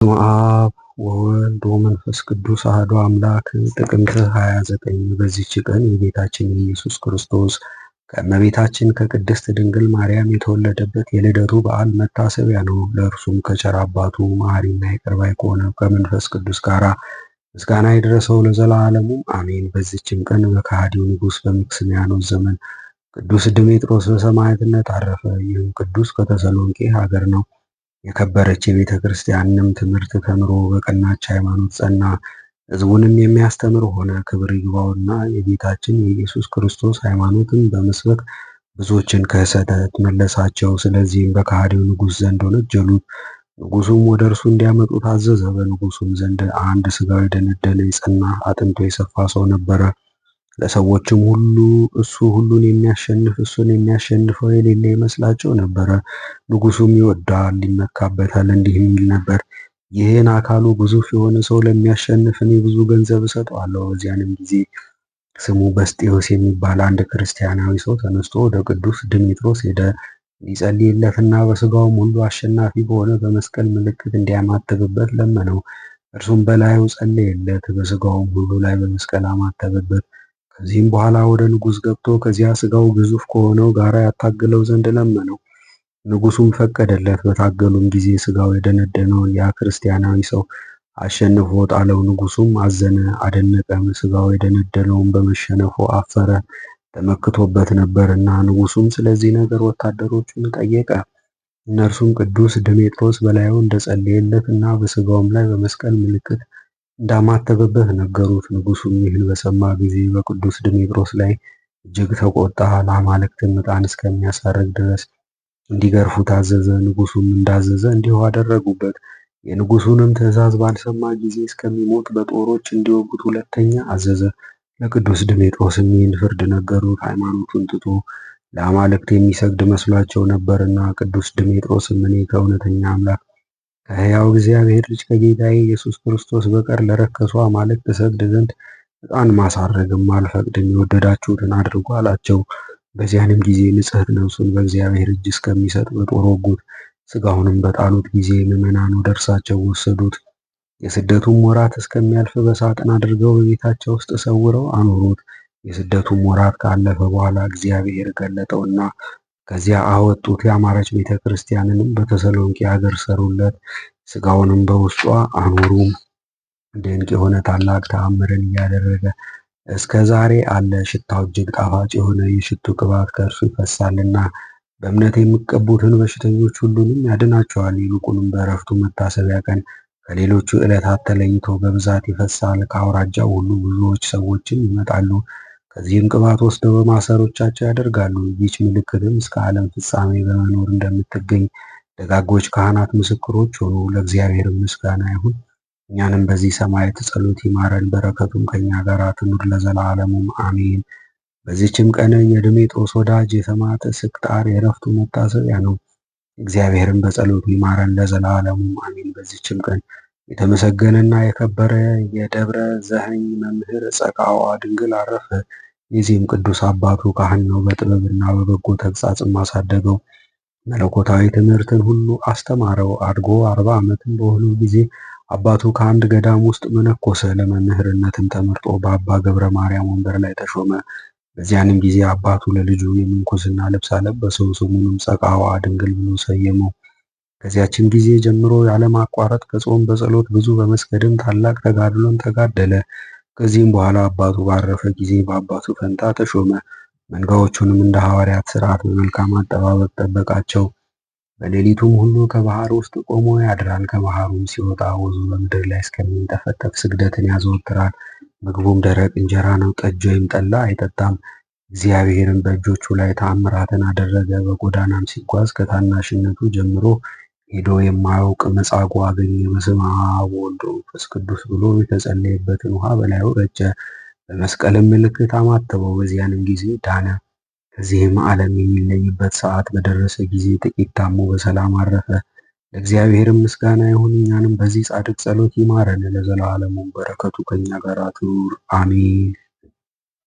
በስመ አብ ወወልድ ወመንፈስ ቅዱስ አሐዱ አምላክ። ጥቅምት 29 በዚች ቀን የጌታችን የኢየሱስ ክርስቶስ ከእመቤታችን ከቅድስት ድንግል ማርያም የተወለደበት የልደቱ በዓል መታሰቢያ ነው። ለእርሱም ከቸር አባቱ መሐሪና ይቅር ባይ ከሆነ ከመንፈስ ቅዱስ ጋር ምስጋና ይድረሰው ለዘላለሙ አሜን። በዚችም ቀን በከሃዲው ንጉሥ በመክስሚያኖስ ዘመን ቅዱስ ድሜጥሮስ በሰማዕትነት አረፈ። ይህም ቅዱስ ከተሰሎንቄ ሀገር ነው። የከበረች የቤተ ክርስቲያንንም ትምህርት ተምሮ በቀናች ሃይማኖት ጸና። ሕዝቡንም የሚያስተምር ሆነ። ክብር ይግባውና የጌታችን የኢየሱስ ክርስቶስ ሃይማኖትን በመስበክ ብዙዎችን ከስህተት መለሳቸው። ስለዚህም በከሃዲው ንጉሥ ዘንድ ወነጀሉት። ንጉሡም ወደ እርሱ እንዲያመጡ ታዘዘ። በንጉሡም ዘንድ አንድ ሥጋው የደነደነ የጸና አጥንቱ የሰፋ ሰው ነበረ። ለሰዎችም ሁሉ እሱ ሁሉን የሚያሸንፍ እሱን የሚያሸንፈው የሌለ ይመስላቸው ነበረ። ንጉሡም ይወዳል ይመካበታል፣ እንዲህም ይል ነበር፣ ይህን አካሉ ግዙፍ የሆነ ሰው ለሚያሸንፍ እኔ ብዙ ገንዘብ እሰጠዋለሁ። በዚያንም ጊዜ ስሙ በስጤዎስ የሚባል አንድ ክርስቲያናዊ ሰው ተነስቶ ወደ ቅዱስ ድሜጥሮስ ሄደ። ሊጸልይለትና በሥጋውም ሁሉ አሸናፊ በሆነ በመስቀል ምልክት እንዲያማትብበት ለመነው። እርሱም በላዩ ጸለየለት፣ በሥጋውም ሁሉ ላይ በመስቀል አማተበበት። ከዚህም በኋላ ወደ ንጉሥ ገብቶ ከዚያ ሥጋው ግዙፍ ከሆነው ጋር ያታግለው ዘንድ ለመነው። ንጉሡም ፈቀደለት። በታገሉም ጊዜ ሥጋው የደነደነውን ያ ክርስቲያናዊ ሰው አሸንፎ ጣለው። ንጉሡም አዘነ አደነቀም። ሥጋው የደነደነውን በመሸነፉ አፈረ፣ ተመክቶበት ነበርና። ንጉሡም ስለዚህ ነገር ወታደሮቹን ጠየቀ። እነርሱም ቅዱስ ድሜጥሮስ በላዩ እንደጸለየለት እና በሥጋውም ላይ በመስቀል ምልክት እንዳማተበበት ነገሩት። ንጉሡም ይህን በሰማ ጊዜ በቅዱስ ድሜጥሮስ ላይ እጅግ ተቆጣ። ለአማልክትም ዕጣን እስከሚያሳርግ ድረስ እንዲገርፉ ታዘዘ። ንጉሡም እንዳዘዘ እንዲሁ አደረጉበት። የንጉሡንም ትእዛዝ ባልሰማ ጊዜ እስከሚሞት በጦሮች እንዲወጉት ሁለተኛ አዘዘ። ለቅዱስ ድሜጥሮስም ይህን ፍርድ ነገሩት። ሃይማኖቱን ትቶ ለአማልክት የሚሰግድ መስሏቸው ነበርና። ቅዱስ ድሜጥሮስም እኔ ከእውነተኛ አምላክ ከሕያው እግዚአብሔር ልጅ ከጌታዬ ኢየሱስ ክርስቶስ በቀር ለረከሱ አማልክት እሰግድ ዘንድ ዕጣን ማሳረግም አልፈቅድም፣ የወደዳችሁትን አድርጉ አላቸው። በዚያንም ጊዜ ንጽሕት ነፍሱን በእግዚአብሔር እጅ እስከሚሰጥ በጦር ወጉት። ሥጋውንም በጣሉት ጊዜ ምዕመናን ወደ እርሳቸው ወሰዱት። የስደቱም ወራት እስከሚያልፍ በሳጥን አድርገው በቤታቸው ውስጥ ሰውረው አኖሩት። የስደቱም ወራት ካለፈ በኋላ እግዚአብሔር ገለጠውና ከዚያ አወጡት። ያማረች ቤተ ክርስቲያንንም በተሰሎንቄ ሀገር ሰሩለት። ሥጋውንም በውስጧ አኖሩ። ድንቅ የሆነ ታላቅ ተአምርን እያደረገ እስከ ዛሬ አለ። ሽታው እጅግ ጣፋጭ የሆነ የሽቱ ቅባት ከእርሱ ይፈሳልና በእምነት የሚቀቡትን በሽተኞች ሁሉንም ያድናቸዋል። ይልቁንም በዕረፍቱ መታሰቢያ ቀን ከሌሎቹ ዕለታት ተለይቶ በብዛት ይፈሳል። ከአውራጃው ሁሉ ብዙዎች ሰዎችም ይመጣሉ። ከዚህም ቅባት ወስደው በማሰሮቻቸው ያደርጋሉ። ይህች ምልክትም እስከ ዓለም ፍጻሜ በመኖር እንደምትገኝ ደጋጎች ካህናት ምስክሮች ሆኑ። ለእግዚአብሔር ምስጋና ይሁን። እኛንም በዚህ ሰማዕት ጸሎት ይማረን፣ በረከቱም ከእኛ ጋር ትኑር ለዘላለሙም አሜን። በዚችም ቀን የድሜጥሮስ ወዳጅ የሰማዕት ስቅጣር የዕረፍቱ መታሰቢያ ነው። እግዚአብሔርን በጸሎቱ ይማረን ለዘላለሙም አሜን። በዚችም ቀን የተመሰገነና የከበረ የደብረ ዘህኝ መምህር ጸቃዋ ድንግል አረፈ። የዚህም ቅዱስ አባቱ ካህን ነው። በጥበብና በበጎ ተግሣጽም አሳደገው። መለኮታዊ ትምህርትን ሁሉ አስተማረው። አድጎ 40 ዓመትም በሆነው ጊዜ አባቱ ከአንድ ገዳም ውስጥ መነኮሰ። ለመምህርነትም ተመርጦ በአባ ገብረ ማርያም ወንበር ላይ ተሾመ። በዚያንም ጊዜ አባቱ ለልጁ የምንኩስና ልብስ አለበሰው። ስሙንም ጸቃዋ ድንግል ብሎ ሰየመው። ከዚያችም ጊዜ ጀምሮ ያለማቋረጥ በጾም በጸሎት ብዙ በመስገድም ታላቅ ተጋድሎን ተጋደለ። ከዚህም በኋላ አባቱ ባረፈ ጊዜ በአባቱ ፈንታ ተሾመ። መንጋዎቹንም እንደ ሐዋርያት ሥርዓት በመልካም አጠባበቅ ጠበቃቸው። በሌሊቱም ሁሉ ከባህር ውስጥ ቆሞ ያድራል። ከባህሩም ሲወጣ ወዙ በምድር ላይ እስከሚንጠፈጠፍ ስግደትን ያዘወትራል። ምግቡም ደረቅ እንጀራ ነው፣ ጠጅ ወይም ጠላ አይጠጣም። እግዚአብሔርም በእጆቹ ላይ ተአምራትን አደረገ። በጎዳናም ሲጓዝ ከታናሽነቱ ጀምሮ ሄዶ የማያውቅ መጻጉዕ አገኘ። በስመ አብ ወወልድ ወመንፈስ ቅዱስ ብሎ የተጸለየበትን ውሃ በላዩ ረጨ። በመስቀልም ምልክት አማተበው። በዚያንም ጊዜ ዳነ። ከዚህም ዓለም የሚለይበት ሰዓት በደረሰ ጊዜ ጥቂት ታሞ በሰላም አረፈ። ለእግዚአብሔርም ምስጋና ይሁን። እኛንም በዚህ ጻድቅ ጸሎት ይማረን ለዘላለሙ፣ በረከቱ ከእኛ ጋር ትኑር አሜን።